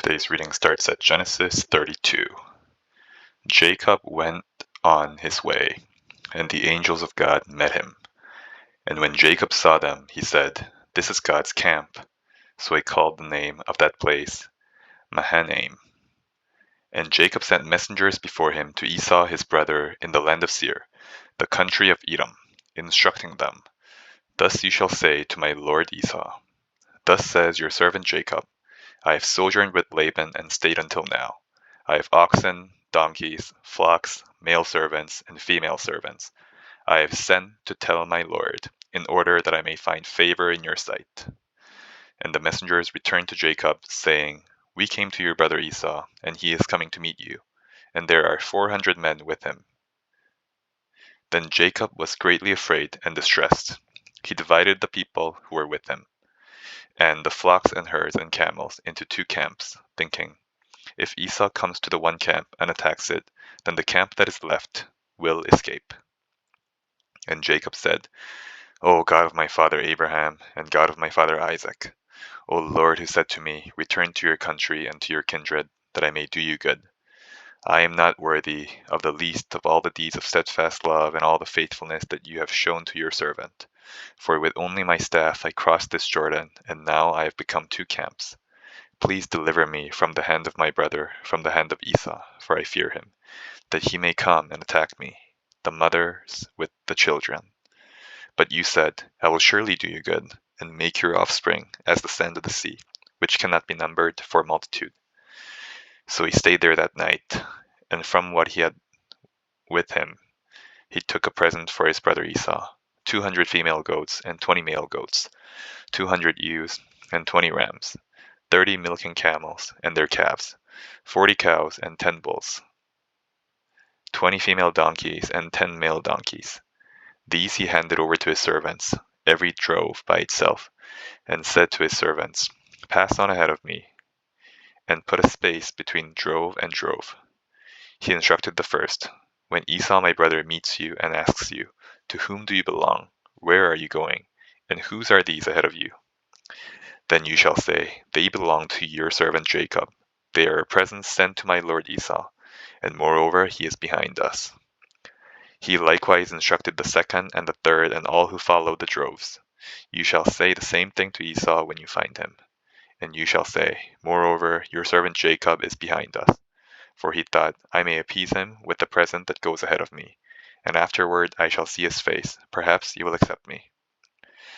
Today's reading starts at Genesis 32. Jacob went on his way, and the angels of God met him. And when Jacob saw them, he said, "This is God's camp." So he called the name of that place Mahanaim. And Jacob sent messengers before him to Esau his brother in the land of Seir, the country of Edom, instructing them, "Thus you shall say to my lord Esau, Thus says your servant Jacob, I have sojourned with Laban and stayed until now. I have oxen, donkeys, flocks, male servants, and female servants. I have sent to tell my lord, in order that I may find favor in your sight." And the messengers returned to Jacob, saying, "We came to your brother Esau, and he is coming to meet you, and there are 400 men with him." Then Jacob was greatly afraid and distressed. He divided the people who were with him, and the flocks and herds and camels into 2 camps, thinking, "If Esau comes to the one camp and attacks it, then the camp that is left will escape." And Jacob said, "O God of my father Abraham, and God of my father Isaac, O Lord, who said to me, Return to your country and to your kindred, that I may do you good. I am not worthy of the least of all the deeds of steadfast love and all the faithfulness that you have shown to your servant. For with only my staff I crossed this Jordan, and now I have become 2 camps. Please deliver me from the hand of my brother, from the hand of Esau, for I fear him, that he may come and attack me, the mothers with the children. But you said, I will surely do you good, and make your offspring as the sand of the sea, which cannot be numbered for multitude." So he stayed there that night, and from what he had with him, he took a present for his brother Esau, 200 female goats and 20 male goats, 200 ewes and 20 rams, 30 milking camels and their calves, 40 cows and 10 bulls, 20 female donkeys and 10 male donkeys. These he handed over to his servants, every drove by itself, and said to his servants, "Pass on ahead of me, and put a space between drove and drove." He instructed the first, "When Esau my brother meets you and asks you, 'To whom do you belong? Where are you going? And whose are these ahead of you?' Then you shall say, 'They belong to your servant Jacob. They are a present sent to my lord Esau, and moreover he is behind us.'" He likewise instructed the second and the third and all who followed the droves. "You shall say the same thing to Esau when you find him. And you shall say, 'Moreover, your servant Jacob is behind us, for he thought, I may appease him with the present that goes ahead of me, and afterward I shall see his face. Perhaps he will accept me.'"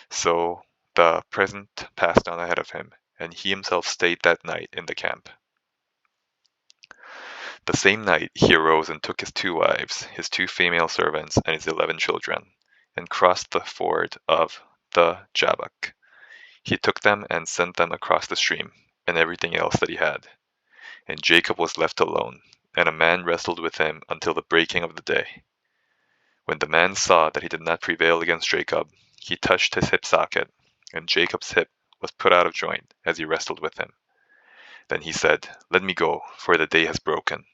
So the present passed on ahead of him, and he himself stayed that night in the camp. The same night he arose and took his 2 wives, his 2 female servants, and his 11 children, and crossed the ford of the Jabbok. He took them and sent them across the stream, and everything else that he had. And Jacob was left alone, and a man wrestled with him until the breaking of the day. When the man saw that he did not prevail against Jacob, he touched his hip socket, and Jacob's hip was put out of joint as he wrestled with him. Then he said, "Let me go, for the day has broken."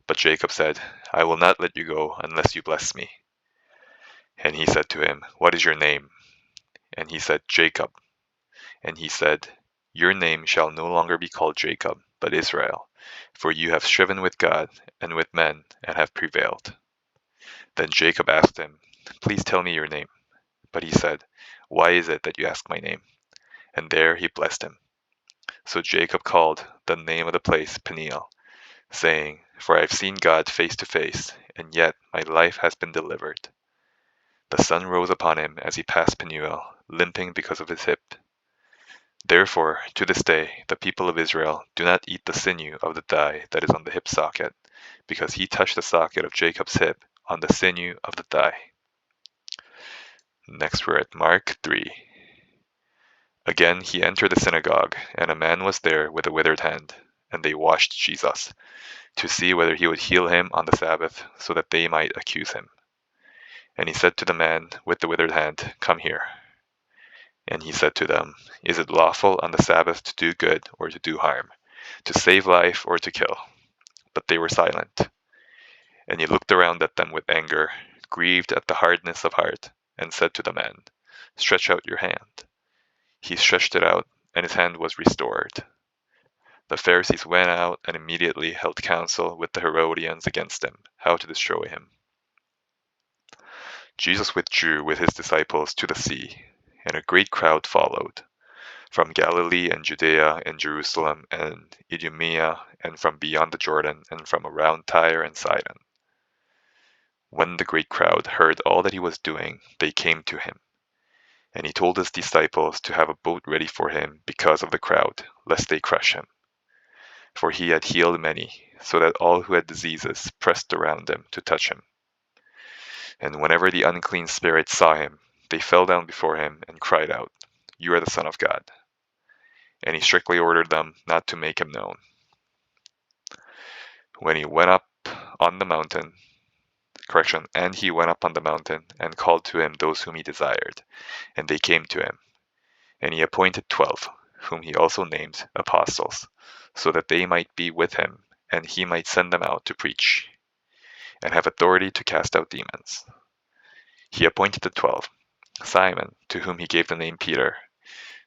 But Jacob said, "I will not let you go unless you bless me." And he said to him, "What is your name?" And he said, "Jacob." And he said, "Your name shall no longer be called Jacob, but Israel, for you have striven with God and with men and have prevailed." Then Jacob asked him, "Please tell me your name." But he said, "Why is it that you ask my name?" And there he blessed him. So Jacob called the name of the place Peniel, saying, "For I have seen God face to face, and yet my life has been delivered." The sun rose upon him as he passed Peniel, limping because of his hip. Therefore, to this day, the people of Israel do not eat the sinew of the thigh that is on the hip socket, because he touched the socket of Jacob's hip on the sinew of the thigh. Next we're at Mark 3. Again he entered the synagogue, and a man was there with a withered hand, and they washed Jesus, to see whether he would heal him on the Sabbath, so that they might accuse him. And he said to the man with the withered hand, "Come here." And he said to them, "Is it lawful on the Sabbath to do good or to do harm, to save life or to kill?" But they were silent. And he looked around at them with anger, grieved at the hardness of heart, and said to the man, "Stretch out your hand." He stretched it out, and his hand was restored. The Pharisees went out and immediately held counsel with the Herodians against him, how to destroy him. Jesus withdrew with his disciples to the sea, and a great crowd followed, from Galilee and Judea and Jerusalem and Idumea, and from beyond the Jordan, and from around Tyre and Sidon. When the great crowd heard all that he was doing, they came to him. And he told his disciples to have a boat ready for him because of the crowd, lest they crush him. For he had healed many, so that all who had diseases pressed around him to touch him. And whenever the unclean spirits saw him, they fell down before him and cried out, "You are the Son of God." And he strictly ordered them not to make him known. And he went up on the mountain and called to him those whom he desired, and they came to him. And he appointed 12, whom he also named apostles, so that they might be with him, and he might send them out to preach, and have authority to cast out demons. He appointed the 12, Simon, to whom he gave the name Peter,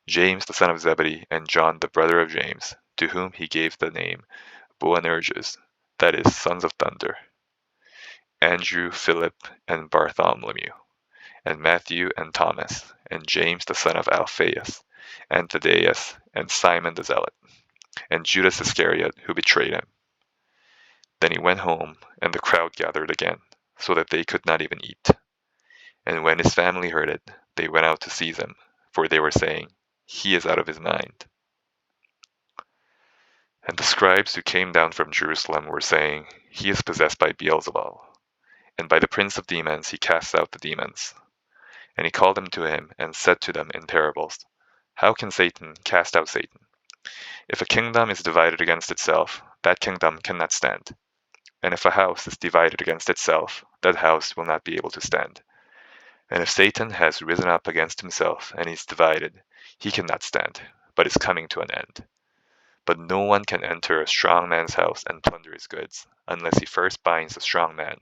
James the son of Zebedee, and John the brother of James, to whom he gave the name Boanerges, that is, sons of thunder, Andrew, Philip, and Bartholomew, and Matthew and Thomas, and James the son of Alphaeus, and Thaddeus, and Simon the Zealot, and Judas Iscariot, who betrayed him. Then he went home, and the crowd gathered again, so that they could not even eat. And when his family heard it, they went out to seize him, for they were saying, "He is out of his mind." And the scribes who came down from Jerusalem were saying, "He is possessed by Beelzebul, and by the prince of demons he casts out the demons." And he called them to him, and said to them in parables, "How can Satan cast out Satan? If a kingdom is divided against itself, that kingdom cannot stand. And if a house is divided against itself, that house will not be able to stand. And if Satan has risen up against himself and is divided, he cannot stand, but is coming to an end. But no one can enter a strong man's house and plunder his goods, unless he first binds the strong man.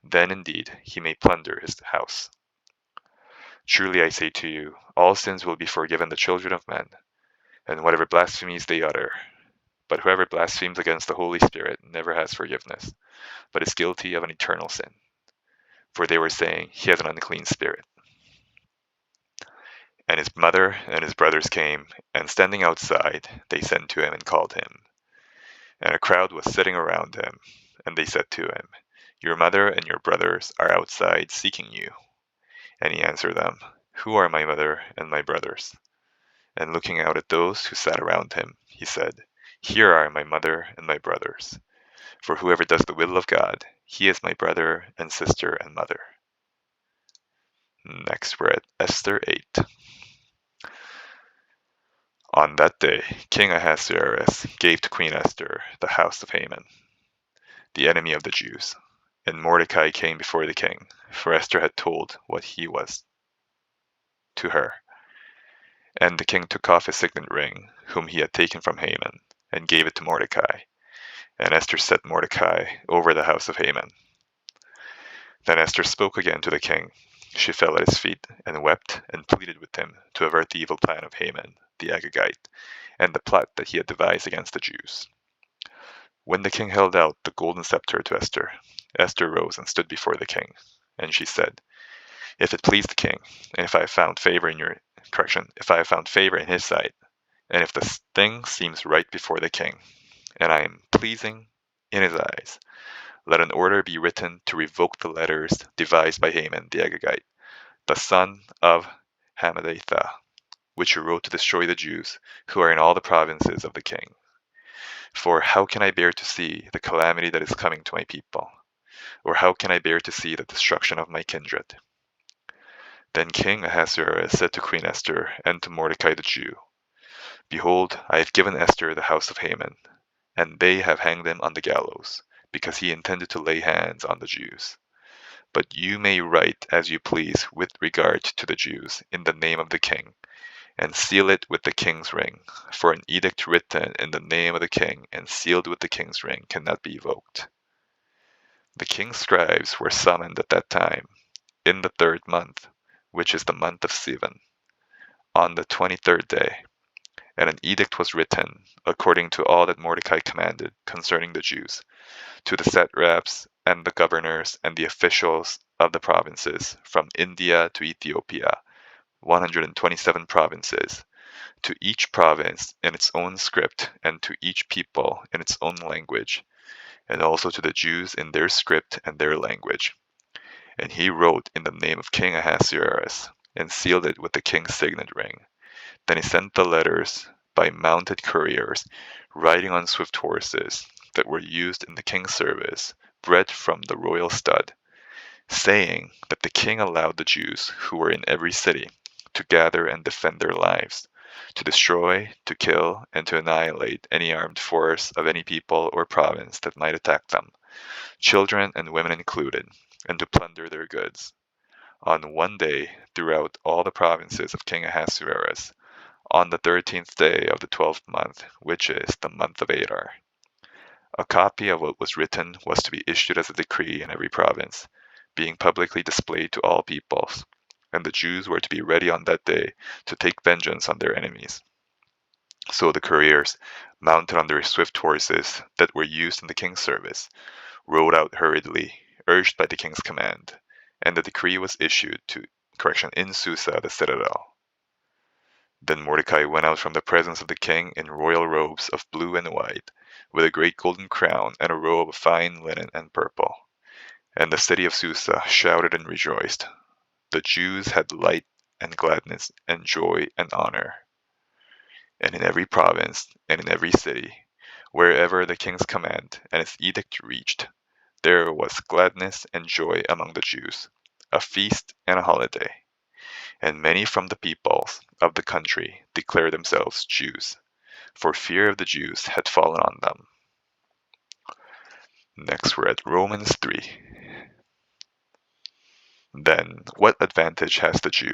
Then indeed he may plunder his house. Truly I say to you, all sins will be forgiven the children of men, and whatever blasphemies they utter. But whoever blasphemes against the Holy Spirit never has forgiveness, but is guilty of an eternal sin." For they were saying, "He has an unclean spirit." And his mother and his brothers came, and standing outside, they sent to him and called him. And a crowd was sitting around him, and they said to him, "Your mother and your brothers are outside seeking you." And he answered them, "Who are my mother and my brothers?" And looking out at those who sat around him, he said, "Here are my mother and my brothers. For whoever does the will of God, he is my brother and sister and mother." Next, we're at Esther 8. On that day, King Ahasuerus gave to Queen Esther the house of Haman, the enemy of the Jews. And Mordecai came before the king, for Esther had told what he was to her. And the king took off his signet ring, whom he had taken from Haman, and gave it to Mordecai. And Esther set Mordecai over the house of Haman. Then Esther spoke again to the king. She fell at his feet and wept and pleaded with him to avert the evil plan of Haman, the Agagite, and the plot that he had devised against the Jews. When the king held out the golden scepter to Esther, Esther rose and stood before the king, and she said, "If it please the king, and if I have found favor in his sight, and if the thing seems right before the king, and I am pleasing in his eyes, let an order be written to revoke the letters devised by Haman the Agagite, the son of Hammedatha, which he wrote to destroy the Jews who are in all the provinces of the king. For how can I bear to see the calamity that is coming to my people? Or how can I bear to see the destruction of my kindred?" Then King Ahasuerus said to Queen Esther and to Mordecai the Jew, "Behold, I have given Esther the house of Haman, and they have hanged him on the gallows, because he intended to lay hands on the Jews. But you may write as you please with regard to the Jews in the name of the king, and seal it with the king's ring, for an edict written in the name of the king and sealed with the king's ring cannot be evoked." The king's scribes were summoned at that time, in the 3rd month, which is the month of Sivan, on the 23rd day. And an edict was written, according to all that Mordecai commanded concerning the Jews, to the satraps and the governors and the officials of the provinces, from India to Ethiopia, 127 provinces, to each province in its own script, and to each people in its own language, and also to the Jews in their script and their language. And he wrote in the name of King Ahasuerus, and sealed it with the king's signet ring. Then he sent the letters by mounted couriers, riding on swift horses that were used in the king's service, bred from the royal stud, saying that the king allowed the Jews who were in every city to gather and defend their lives, to destroy, to kill, and to annihilate any armed force of any people or province that might attack them, children and women included, and to plunder their goods. On one day, throughout all the provinces of King Ahasuerus, on the 13th day of the 12th month, which is the month of Adar. A copy of what was written was to be issued as a decree in every province, being publicly displayed to all peoples, and the Jews were to be ready on that day to take vengeance on their enemies. So the couriers, mounted on their swift horses that were used in the king's service, rode out hurriedly, urged by the king's command, and the decree was issued in Susa, the citadel. Then Mordecai went out from the presence of the king in royal robes of blue and white, with a great golden crown and a robe of fine linen and purple. And the city of Susa shouted and rejoiced. The Jews had light and gladness and joy and honor. And in every province and in every city, wherever the king's command and its edict reached, there was gladness and joy among the Jews, a feast and a holiday. And many from the peoples of the country declared themselves Jews, for fear of the Jews had fallen on them. Next, we're at Romans 3. Then, what advantage has the Jew?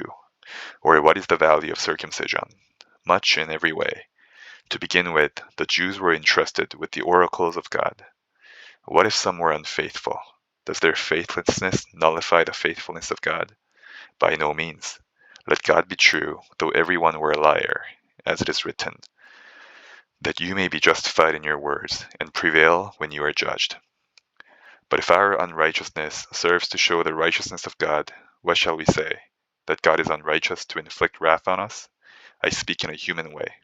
Or what is the value of circumcision? Much in every way. To begin with, the Jews were entrusted with the oracles of God. What if some were unfaithful? Does their faithlessness nullify the faithfulness of God? By no means. Let God be true, though everyone were a liar, as it is written, that you may be justified in your words, and prevail when you are judged. But if our unrighteousness serves to show the righteousness of God, what shall we say? That God is unrighteous to inflict wrath on us? I speak in a human way.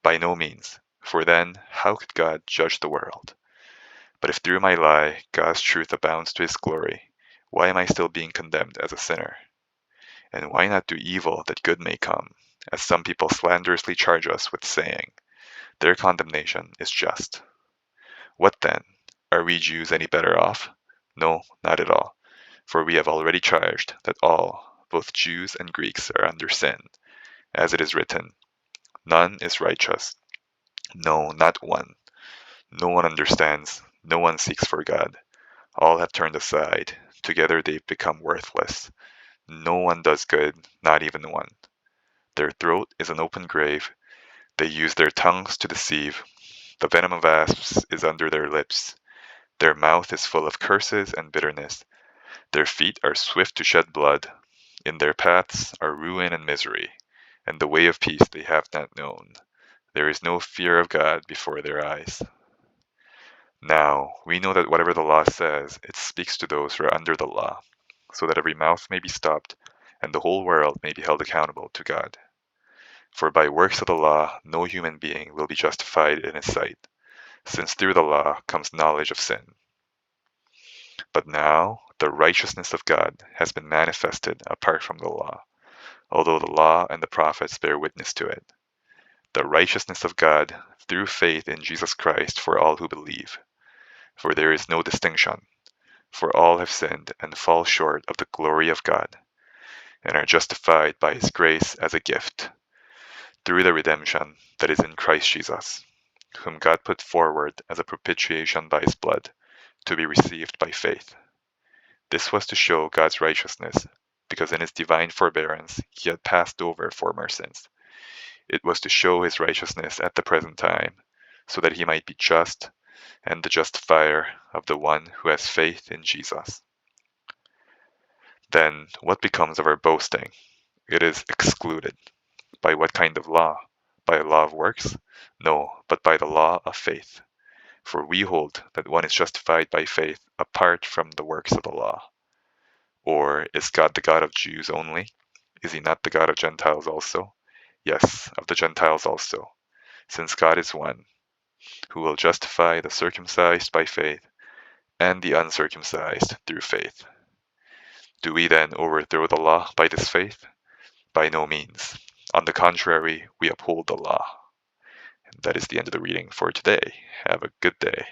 By no means, for then how could God judge the world? But if through my lie God's truth abounds to his glory, why am I still being condemned as a sinner? And why not do evil that good may come, as some people slanderously charge us with saying, their condemnation is just. What then? Are we Jews any better off? No, not at all. For we have already charged that all, both Jews and Greeks, are under sin. As it is written, none is righteous. No, not one. No one understands. No one seeks for God. All have turned aside. Together they've become worthless. No one does good, not even one. Their throat is an open grave. They use their tongues to deceive. The venom of asps is under their lips. Their mouth is full of curses and bitterness. Their feet are swift to shed blood. In their paths are ruin and misery, and the way of peace they have not known. There is no fear of God before their eyes. Now, we know that whatever the law says, it speaks to those who are under the law, so that every mouth may be stopped, and the whole world may be held accountable to God. For by works of the law, no human being will be justified in his sight, since through the law comes knowledge of sin. But now, the righteousness of God has been manifested apart from the law, although the law and the prophets bear witness to it. The righteousness of God through faith in Jesus Christ for all who believe. For there is no distinction, for all have sinned and fall short of the glory of God, and are justified by his grace as a gift, through the redemption that is in Christ Jesus, whom God put forward as a propitiation by his blood, to be received by faith. This was to show God's righteousness, because in his divine forbearance he had passed over former sins. It was to show his righteousness at the present time, so that he might be just and the justifier of the one who has faith in Jesus. Then what becomes of our boasting? It is excluded. By what kind of law? by a law of works? No, but by the law of faith. For we hold that one is justified by faith apart from the works of the law. Or is God the God of Jews only? Is he not the God of Gentiles also? Yes, of the Gentiles also, since God is one, who will justify the circumcised by faith and the uncircumcised through faith. Do we then overthrow the law by this faith? By no means. On the contrary, we uphold the law. And that is the end of the reading for today. Have a good day.